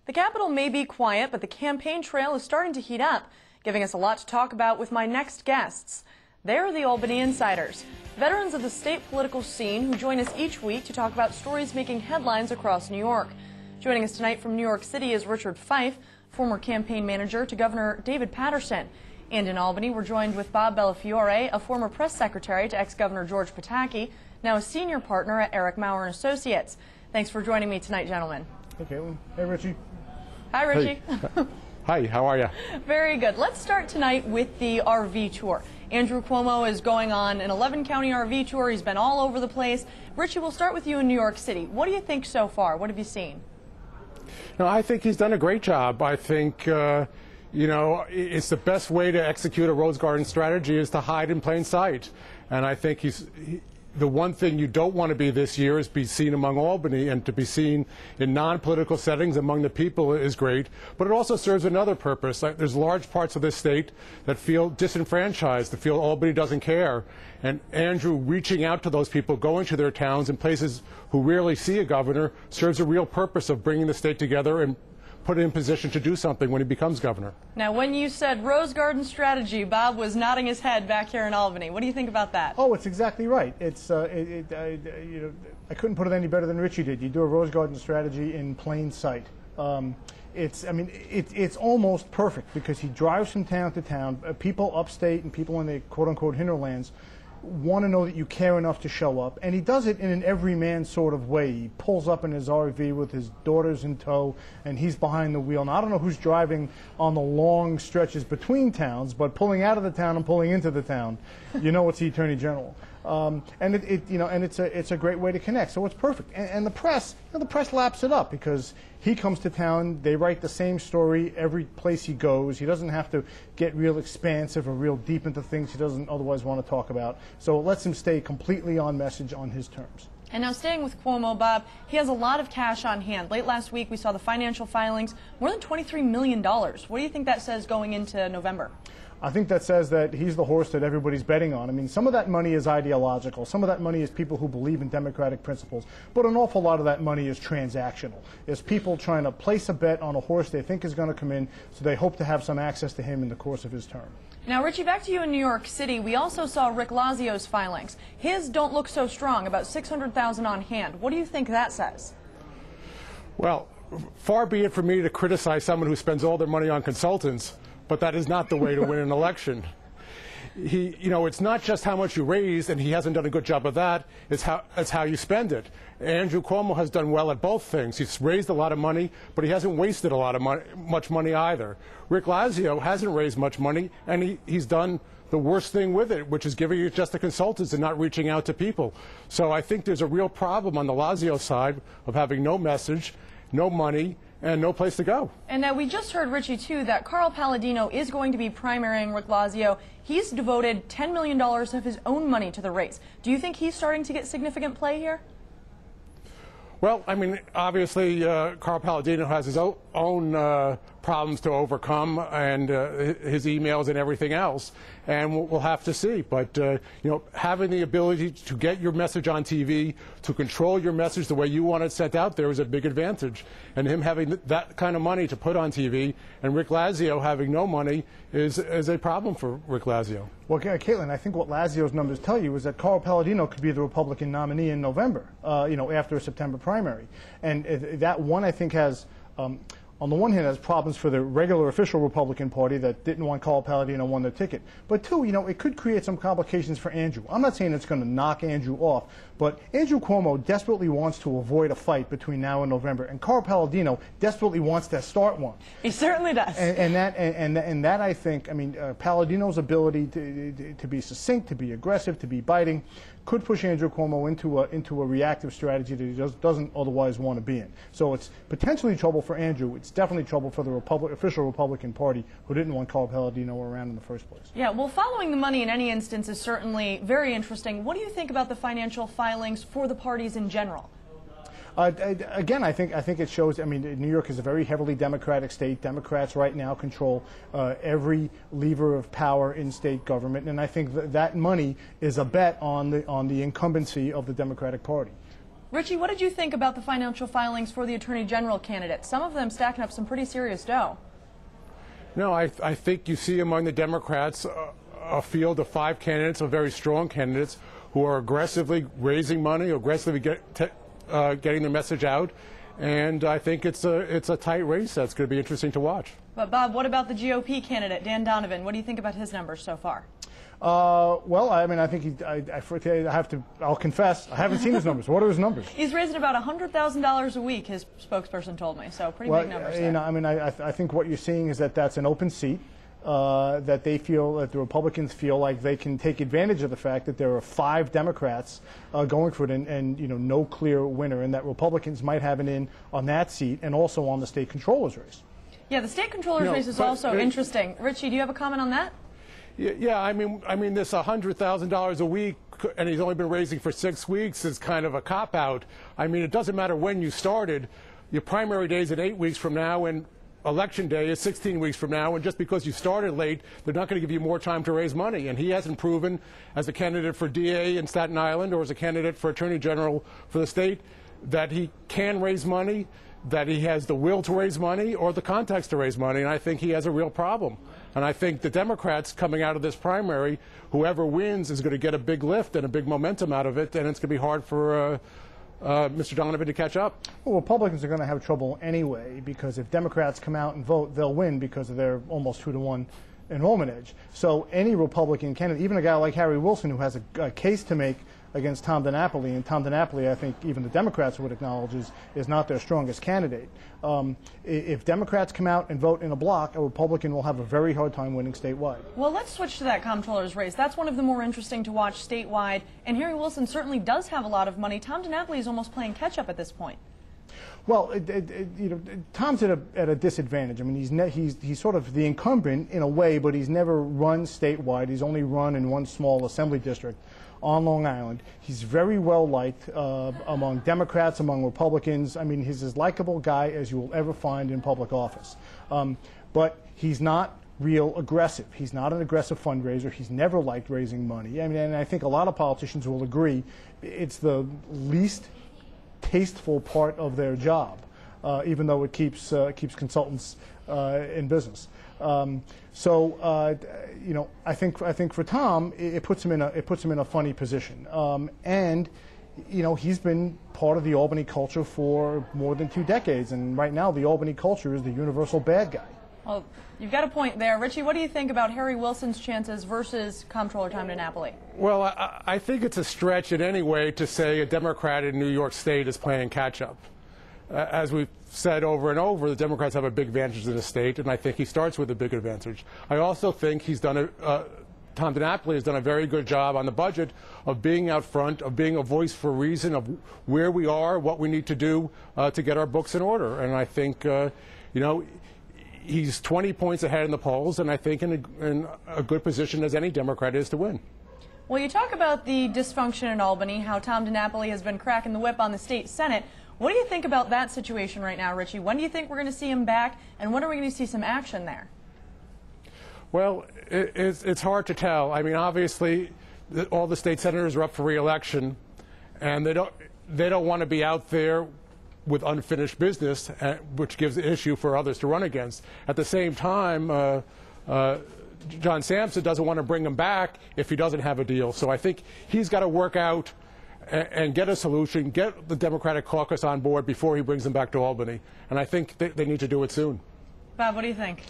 The Capitol may be quiet, but the campaign trail is starting to heat up, giving us a lot to talk about with my next guests. They're the Albany Insiders, veterans of the state political scene who join us each week to talk about stories making headlines across New York. Joining us tonight from New York City is Richard Fife, former campaign manager to Governor David Paterson. And in Albany, we're joined with Bob Bellafiore, a former press secretary to ex-Governor George Pataki, now a senior partner at Eric Maurer & Associates. Thanks for joining me tonight, gentlemen. Hey, Caitlin. Hey, Richie. Hi, Richie. Hey. Hi, how are you? Very good. Let's start tonight with the RV tour. Andrew Cuomo is going on an 11-county RV tour. He's been all over the place. Richie, we'll start with you in New York City. What do you think so far? What have you seen? No, I think he's done a great job. I think, you know, it's the best way to execute a Rose Garden strategy is to hide in plain sight. And I think the one thing you don't want to be this year is be seen among Albany, and to be seen in non-political settings among the people is great. But it also serves another purpose. There's large parts of this state that feel disenfranchised, that feel Albany doesn't care. And Andrew reaching out to those people, going to their towns and places who rarely see a governor, serves a real purpose of bringing the state together and put it in position to do something when he becomes governor. Now, when you said Rose Garden strategy, Bob was nodding his head back here in Albany. What do you think about that? Oh, it's exactly right. It's you know, I couldn't put it any better than Richie did. You do a Rose Garden strategy in plain sight. It's almost perfect because he drives from town to town. People upstate and people in the quote-unquote hinterlands want to know that you care enough to show up, and he does it in an everyman sort of way. He pulls up in his RV with his daughters in tow, and he's behind the wheel. Now, I don't know who's driving on the long stretches between towns, but pulling out of the town and pulling into the town, you know it's the Attorney General. And it's a great way to connect. So it's perfect. And the press, you know, the press laps it up because he comes to town. They write the same story every place he goes. He doesn't have to get real expansive or real deep into things he doesn't otherwise want to talk about. So it lets him stay completely on message on his terms. And now staying with Cuomo, Bob, he has a lot of cash on hand. Late last week we saw the financial filings, more than $23 million. What do you think that says going into November? I think that says that he's the horse that everybody's betting on. I mean, some of that money is ideological. Some of that money is people who believe in democratic principles. But an awful lot of that money is transactional. It's people trying to place a bet on a horse they think is going to come in, so they hope to have some access to him in the course of his term. Now, Richie, back to you in New York City. We also saw Rick Lazio's filings. His don't look so strong, about $600,000 on hand. What do you think that says? Well, far be it for me to criticize someone who spends all their money on consultants, but that is not the way to win an election. You know, it's not just how much you raise, and he hasn't done a good job of that. It's how you spend it. Andrew Cuomo has done well at both things. He's raised a lot of money, but he hasn't wasted a lot of much money either. Rick Lazio hasn't raised much money, and he's done the worst thing with it, which is giving it just to consultants and not reaching out to people. So I think there's a real problem on the Lazio side of having no message, no money, and no place to go. And now we just heard, Richie, too, that Carl Palladino is going to be primarying Rick Lazio. He's devoted $10 million of his own money to the race. Do you think he's starting to get significant play here? Well, I mean, obviously, Carl Palladino has his own problems to overcome, and his emails and everything else, and we'll have to see. But you know, having the ability to get your message on TV, to control your message the way you want it sent out there is a big advantage. And him having that kind of money to put on TV, and Rick Lazio having no money is a problem for Rick Lazio. Well, Caitlin, I think what Lazio's numbers tell you is that Carl Palladino could be the Republican nominee in November, you know, after a September primary. And that one, I think, has on the one hand, has problems for the regular official Republican Party that didn't want Carl Palladino won their ticket. But two, you know, it could create some complications for Andrew. I'm not saying it's going to knock Andrew off, but Andrew Cuomo desperately wants to avoid a fight between now and November, and Carl Palladino desperately wants to start one. He certainly does. And that I think, I mean, Palladino's ability to be succinct, to be aggressive, to be biting, could push Andrew Cuomo into a reactive strategy that he doesn't otherwise want to be in. So it's potentially trouble for Andrew. It's definitely trouble for the official Republican Party, who didn't want Carl Palladino around in the first place. Yeah, well, following the money in any instance is certainly very interesting. What do you think about the financial filings for the parties in general? Again, I think it shows. I mean, New York is a very heavily Democratic state. Democrats right now control every lever of power in state government, and I think that money is a bet on the incumbency of the Democratic Party. Richie, what did you think about the financial filings for the Attorney General candidate? Some of them stacking up some pretty serious dough. No, I think you see among the Democrats a field of 5 candidates, of very strong candidates, who are aggressively raising money, aggressively getting the message out. And I think it's a tight race that's going to be interesting to watch. But Bob, what about the GOP candidate, Dan Donovan? What do you think about his numbers so far? Well, I mean, I think I'll confess, I haven't seen his numbers. What are his numbers? He's raising about $100,000 a week, his spokesperson told me, so pretty big numbers there. You know, I mean, I think what you're seeing is that that's an open seat, that they feel, that the Republicans feel like they can take advantage of the fact that there are 5 Democrats going for it and, you know, no clear winner, and that Republicans might have an in on that seat and also on the state controller's race. Yeah, the state controller's race is also interesting. Richie, do you have a comment on that? Yeah, I mean, this $100,000 a week, and he's only been raising for 6 weeks, is kind of a cop-out. I mean, it doesn't matter when you started. Your primary day is at 8 weeks from now, and Election Day is 16 weeks from now, and just because you started late, they're not going to give you more time to raise money. And he hasn't proven, as a candidate for DA in Staten Island or as a candidate for Attorney General for the state, that he can raise money, that he has the will to raise money or the contacts to raise money, and I think he has a real problem. And I think the Democrats coming out of this primary, whoever wins is going to get a big lift and a big momentum out of it, and it's going to be hard for Mr. Donovan to catch up. Well, Republicans are going to have trouble anyway, because if Democrats come out and vote, they'll win because of their almost 2-to-1 enrollment edge. So any Republican candidate, even a guy like Harry Wilson, who has a case to make against Tom DiNapoli, and Tom DiNapoli, I think even the Democrats would acknowledge, is not their strongest candidate. If Democrats come out and vote in a block, a Republican will have a very hard time winning statewide. Well, let's switch to that comptroller's race. That's one of the more interesting to watch statewide, and Harry Wilson certainly does have a lot of money. Tom DiNapoli is almost playing catch-up at this point. Well, you know, Tom's at a disadvantage. I mean, he's sort of the incumbent in a way, but he's never run statewide. He's only run in one small assembly district on Long Island. He's very well liked among Democrats, among Republicans. I mean, he's as likable guy as you will ever find in public office. But he's not real aggressive. He's not an aggressive fundraiser. He's never liked raising money. I mean, and I think a lot of politicians will agree it's the least tasteful part of their job, even though it keeps consultants in business. You know, I think for Tom, it puts him in a funny position. And you know, he's been part of the Albany culture for more than 2 decades, and right now the Albany culture is the universal bad guy. Well, you've got a point there. Richie, what do you think about Harry Wilson's chances versus Comptroller Tom DiNapoli? Well, I think it's a stretch in any way to say a Democrat in New York State is playing catch-up. As we've said over and over, the Democrats have a big advantage in the state, and I think he starts with a big advantage. I also think he's done Tom DiNapoli has done a very good job on the budget of being out front, of being a voice for reason, of where we are, what we need to do to get our books in order. And I think, you know, he's 20 points ahead in the polls, and I think in a good position as any Democrat is to win. Well, you talk about the dysfunction in Albany, how Tom DiNapoli has been cracking the whip on the state Senate. What do you think about that situation right now, Richie? When do you think we're going to see him back, and when are we going to see some action there? Well, it's hard to tell. I mean, obviously, all the state senators are up for re-election, and they don't want to be out there with unfinished business, which gives an issue for others to run against. At the same time, John Sampson doesn't want to bring him back if he doesn't have a deal. So I think he's got to work out and get a solution, get the Democratic caucus on board before he brings them back to Albany. And I think they need to do it soon. Bob, what do you think?